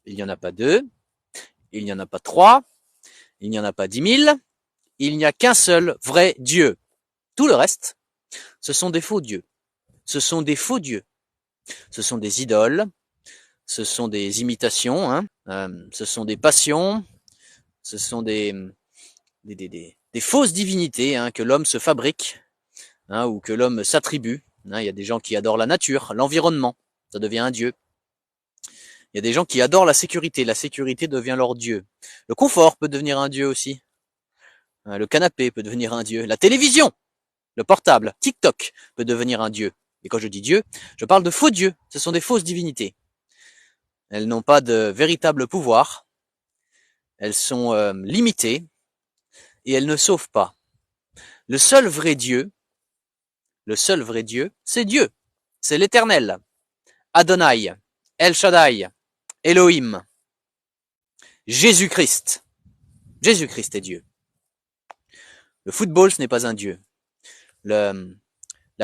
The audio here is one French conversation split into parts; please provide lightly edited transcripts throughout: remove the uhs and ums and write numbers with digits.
il n'y en a pas deux, il n'y en a pas trois, il n'y en a pas 10 000, il n'y a qu'un seul vrai Dieu. Tout le reste, ce sont des faux dieux. Ce sont des faux dieux. Ce sont des idoles, ce sont des imitations, hein, ce sont des passions, ce sont des fausses divinités hein, que l'homme se fabrique hein, ou que l'homme s'attribue. Hein, il y a des gens qui adorent la nature, l'environnement, ça devient un dieu. Il y a des gens qui adorent la sécurité devient leur dieu. Le confort peut devenir un dieu aussi. Le canapé peut devenir un dieu. La télévision, le portable, TikTok peut devenir un dieu. Et quand je dis Dieu, je parle de faux dieux. Ce sont des fausses divinités. Elles n'ont pas de véritable pouvoir. Elles sont limitées et elles ne sauvent pas. Le seul vrai Dieu, c'est Dieu. C'est l'Éternel. Adonai, El Shaddai, Elohim, Jésus-Christ. Jésus-Christ est Dieu. Le football, ce n'est pas un Dieu. La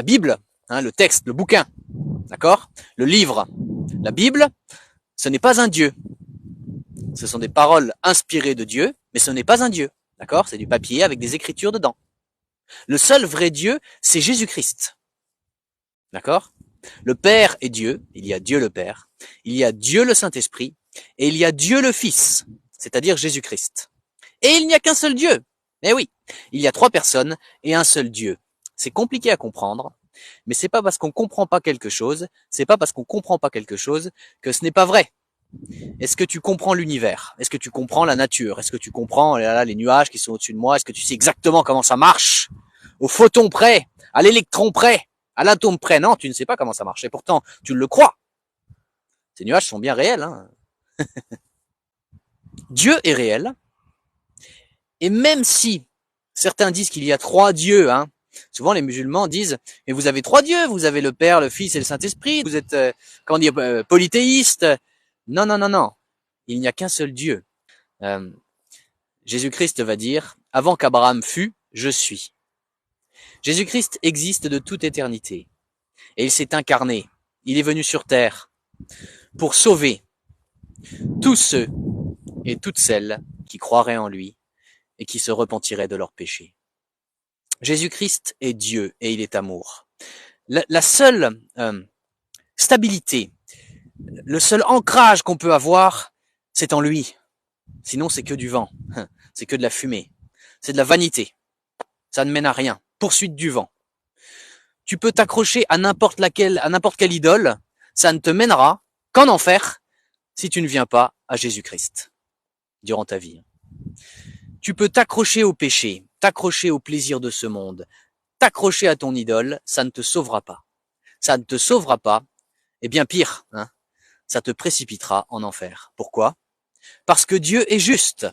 Bible, hein, le texte, le bouquin, d'accord? Le livre, la Bible, ce n'est pas un Dieu. Ce sont des paroles inspirées de Dieu, mais ce n'est pas un Dieu, d'accord? C'est du papier avec des écritures dedans. Le seul vrai Dieu, c'est Jésus-Christ, d'accord? Le Père est Dieu, il y a Dieu le Père, il y a Dieu le Saint-Esprit, et il y a Dieu le Fils, c'est-à-dire Jésus-Christ. Et il n'y a qu'un seul Dieu. Eh oui, il y a 3 personnes et un seul Dieu. C'est compliqué à comprendre, mais c'est pas parce qu'on comprend pas quelque chose, que ce n'est pas vrai. Est-ce que tu comprends l'univers? Est-ce que tu comprends la nature? Est-ce que tu comprends les nuages qui sont au-dessus de moi? Est-ce que tu sais exactement comment ça marche? Au photon près, à l'électron près, à l'atome près? Non, tu ne sais pas comment ça marche. Et pourtant, tu le crois. Ces nuages sont bien réels. Hein. Dieu est réel. Et même si certains disent qu'il y a 3 dieux, hein, souvent les musulmans disent mais vous avez 3 dieux, vous avez le Père, le Fils et le Saint-Esprit, vous êtes comment dire polythéiste. Non, non, non, non. Il n'y a qu'un seul Dieu. Jésus-Christ va dire avant qu'Abraham fût, je suis. Jésus-Christ existe de toute éternité et il s'est incarné. Il est venu sur terre pour sauver tous ceux et toutes celles qui croiraient en lui et qui se repentiraient de leurs péchés. Jésus-Christ est Dieu et il est amour. La seule stabilité, le seul ancrage qu'on peut avoir, c'est en lui. Sinon, c'est que du vent, c'est que de la fumée, c'est de la vanité. Ça ne mène à rien. Poursuite du vent. Tu peux t'accrocher à n'importe quelle idole, ça ne te mènera qu'en enfer si tu ne viens pas à Jésus-Christ durant ta vie. Tu peux t'accrocher au péché, t'accrocher au plaisir de ce monde, t'accrocher à ton idole, ça ne te sauvera pas. Ça ne te sauvera pas, et bien pire, hein, ça te précipitera en enfer. Pourquoi? Parce que Dieu est juste.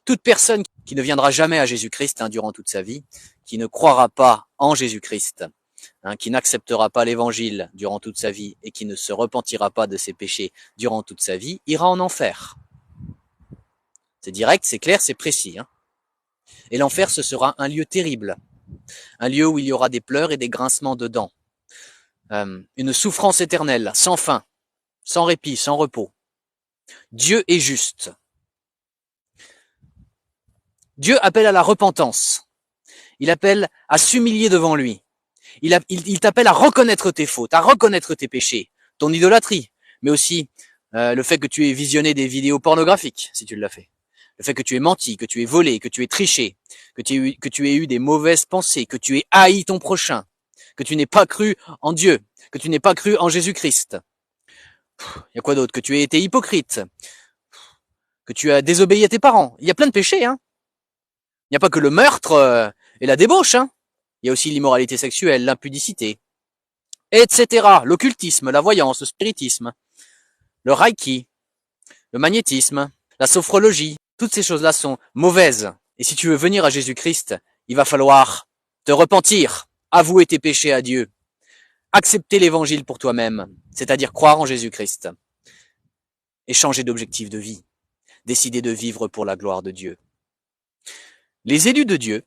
Toute personne qui ne viendra jamais à Jésus-Christ hein, durant toute sa vie, qui ne croira pas en Jésus-Christ, hein, qui n'acceptera pas l'évangile durant toute sa vie et qui ne se repentira pas de ses péchés durant toute sa vie, ira en enfer. C'est direct, c'est clair, c'est précis. Hein. Et l'enfer, ce sera un lieu terrible. Un lieu où il y aura des pleurs et des grincements de dents. Une souffrance éternelle, sans fin, sans répit, sans repos. Dieu est juste. Dieu appelle à la repentance. Il appelle à s'humilier devant lui. Il t'appelle à reconnaître tes fautes, à reconnaître tes péchés, ton idolâtrie, mais aussi le fait que tu aies visionné des vidéos pornographiques, si tu l'as fait. Le fait que tu aies menti, que tu aies volé, que tu aies triché, que tu aies eu des mauvaises pensées, que tu aies haï ton prochain, que tu n'aies pas cru en Dieu, que tu n'aies pas cru en Jésus-Christ. Il y a quoi d'autre? Que tu aies été hypocrite, que tu as désobéi à tes parents. Il y a plein de péchés, hein. Il n'y a pas que le meurtre et la débauche, hein. Il y a aussi l'immoralité sexuelle, l'impudicité, etc. L'occultisme, la voyance, le spiritisme, le reiki, le magnétisme, la sophrologie. Toutes ces choses-là sont mauvaises. Et si tu veux venir à Jésus-Christ, il va falloir te repentir, avouer tes péchés à Dieu, accepter l'évangile pour toi-même, c'est-à-dire croire en Jésus-Christ, et changer d'objectif de vie, décider de vivre pour la gloire de Dieu. Les élus de Dieu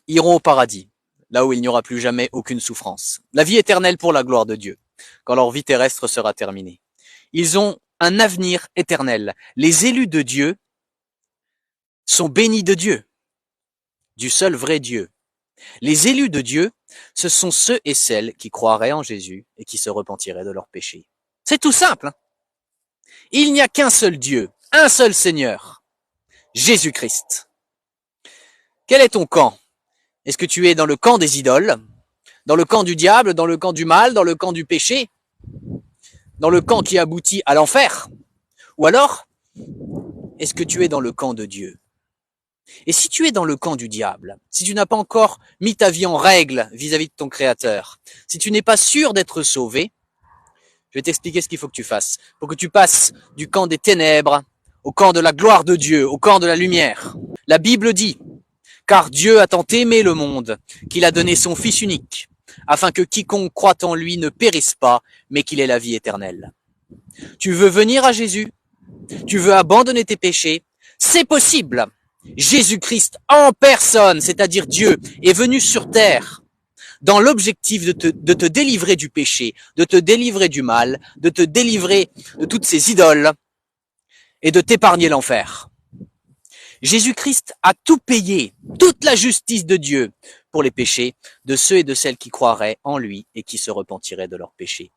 iront au paradis, là où il n'y aura plus jamais aucune souffrance. La vie éternelle pour la gloire de Dieu, quand leur vie terrestre sera terminée. Ils ont un avenir éternel. Les élus de Dieu sont bénis de Dieu, du seul vrai Dieu. Les élus de Dieu, ce sont ceux et celles qui croiraient en Jésus et qui se repentiraient de leurs péchés. C'est tout simple, hein. Il n'y a qu'un seul Dieu, un seul Seigneur, Jésus-Christ. Quel est ton camp? Est-ce que tu es dans le camp des idoles, dans le camp du diable, dans le camp du mal, dans le camp du péché, dans le camp qui aboutit à l'enfer? Ou alors, est-ce que tu es dans le camp de Dieu? Et si tu es dans le camp du diable, si tu n'as pas encore mis ta vie en règle vis-à-vis de ton Créateur, si tu n'es pas sûr d'être sauvé, je vais t'expliquer ce qu'il faut que tu fasses pour que tu passes du camp des ténèbres au camp de la gloire de Dieu, au camp de la lumière. La Bible dit: car Dieu a tant aimé le monde qu'il a donné son Fils unique, afin que quiconque croit en lui ne périsse pas, mais qu'il ait la vie éternelle. Tu veux venir à Jésus? Tu veux abandonner tes péchés? C'est possible. Jésus-Christ en personne, c'est-à-dire Dieu, est venu sur terre dans l'objectif de te délivrer du péché, de te délivrer du mal, de te délivrer de toutes ces idoles et de t'épargner l'enfer. Jésus-Christ a tout payé, toute la justice de Dieu pour les péchés de ceux et de celles qui croiraient en lui et qui se repentiraient de leurs péchés.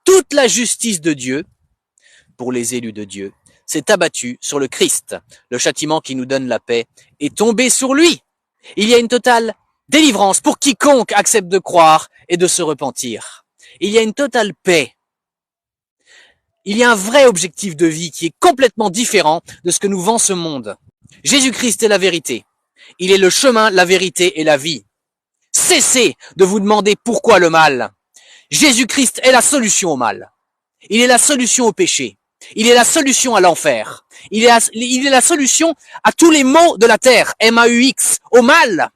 Toute la justice de Dieu pour les élus de Dieu s'est abattue sur le Christ. Le châtiment qui nous donne la paix est tombé sur lui. Il y a une totale délivrance pour quiconque accepte de croire et de se repentir. Il y a une totale paix. Il y a un vrai objectif de vie qui est complètement différent de ce que nous vend ce monde. Jésus-Christ est la vérité. Il est le chemin, la vérité et la vie. Cessez de vous demander pourquoi le mal. Jésus-Christ est la solution au mal. Il est la solution au péché. Il est la solution à l'enfer. Il est la solution à tous les maux de la terre, M-A-U-X, au mal.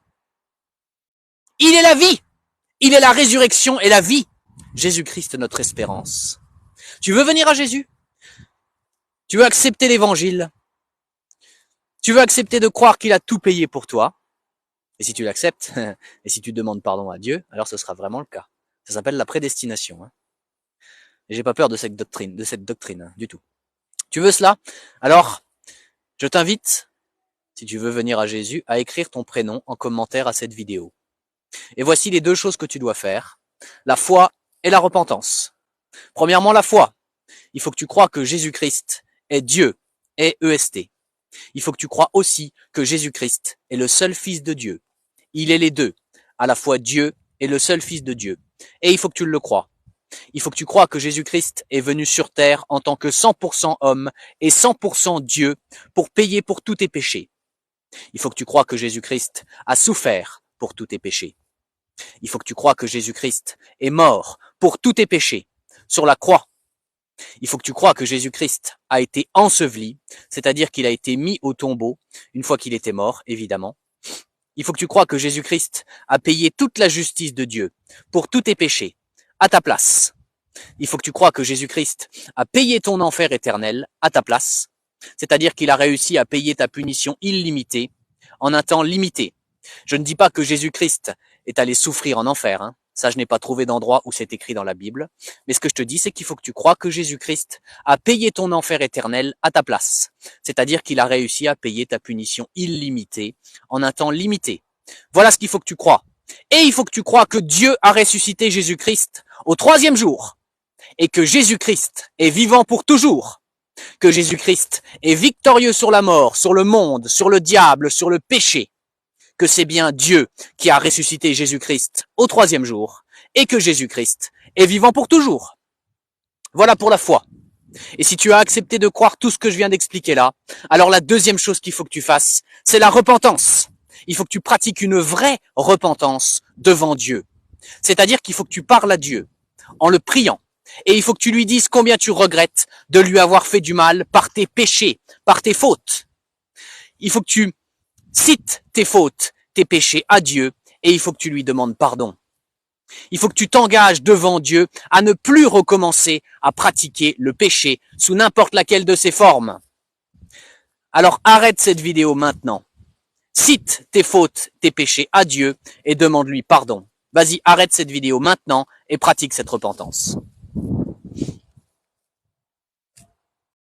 Il est la vie. Il est la résurrection et la vie. Jésus-Christ est notre espérance. Tu veux venir à Jésus? Tu veux accepter l'évangile? Tu veux accepter de croire qu'il a tout payé pour toi? Et si tu l'acceptes, et si tu demandes pardon à Dieu, alors ce sera vraiment le cas. Ça s'appelle la prédestination, hein. Et j'ai pas peur de cette doctrine, hein, du tout. Tu veux cela? Alors, je t'invite, si tu veux venir à Jésus, à écrire ton prénom en commentaire à cette vidéo. Et voici les deux choses que tu dois faire: la foi et la repentance. Premièrement, la foi. Il faut que tu crois que Jésus-Christ est Dieu, est EST. Il faut que tu crois aussi que Jésus-Christ est le seul Fils de Dieu. Il est les deux, à la fois Dieu et le seul Fils de Dieu. Et il faut que tu le crois. Il faut que tu crois que Jésus-Christ est venu sur terre en tant que 100% homme et 100% Dieu pour payer pour tous tes péchés. Il faut que tu crois que Jésus-Christ a souffert pour tous tes péchés. Il faut que tu crois que Jésus-Christ est mort pour tous tes péchés sur la croix. Il faut que tu crois que Jésus-Christ a été enseveli, c'est-à-dire qu'il a été mis au tombeau une fois qu'il était mort, évidemment. Il faut que tu crois que Jésus-Christ a payé toute la justice de Dieu pour tous tes péchés, à ta place. Il faut que tu crois que Jésus-Christ a payé ton enfer éternel à ta place, c'est-à-dire qu'il a réussi à payer ta punition illimitée en un temps limité. Je ne dis pas que Jésus-Christ est allé souffrir en enfer, hein. Ça, je n'ai pas trouvé d'endroit où c'est écrit dans la Bible. Mais ce que je te dis, c'est qu'il faut que tu crois que Jésus-Christ a payé ton enfer éternel à ta place. C'est-à-dire qu'il a réussi à payer ta punition illimitée en un temps limité. Voilà ce qu'il faut que tu crois. Et il faut que tu crois que Dieu a ressuscité Jésus-Christ au 3e jour. Et que Jésus-Christ est vivant pour toujours. Que Jésus-Christ est victorieux sur la mort, sur le monde, sur le diable, sur le péché. Que c'est bien Dieu qui a ressuscité Jésus-Christ au 3e jour et que Jésus-Christ est vivant pour toujours. Voilà pour la foi. Et si tu as accepté de croire tout ce que je viens d'expliquer là, alors la deuxième chose qu'il faut que tu fasses, c'est la repentance. Il faut que tu pratiques une vraie repentance devant Dieu. C'est-à-dire qu'il faut que tu parles à Dieu en le priant. Et il faut que tu lui dises combien tu regrettes de lui avoir fait du mal par tes péchés, par tes fautes. Il faut que tu cites tes fautes, tes péchés à Dieu et il faut que tu lui demandes pardon. Il faut que tu t'engages devant Dieu à ne plus recommencer à pratiquer le péché sous n'importe laquelle de ses formes. Alors arrête cette vidéo maintenant. Cite tes fautes, tes péchés à Dieu et demande-lui pardon. Vas-y, arrête cette vidéo maintenant et pratique cette repentance.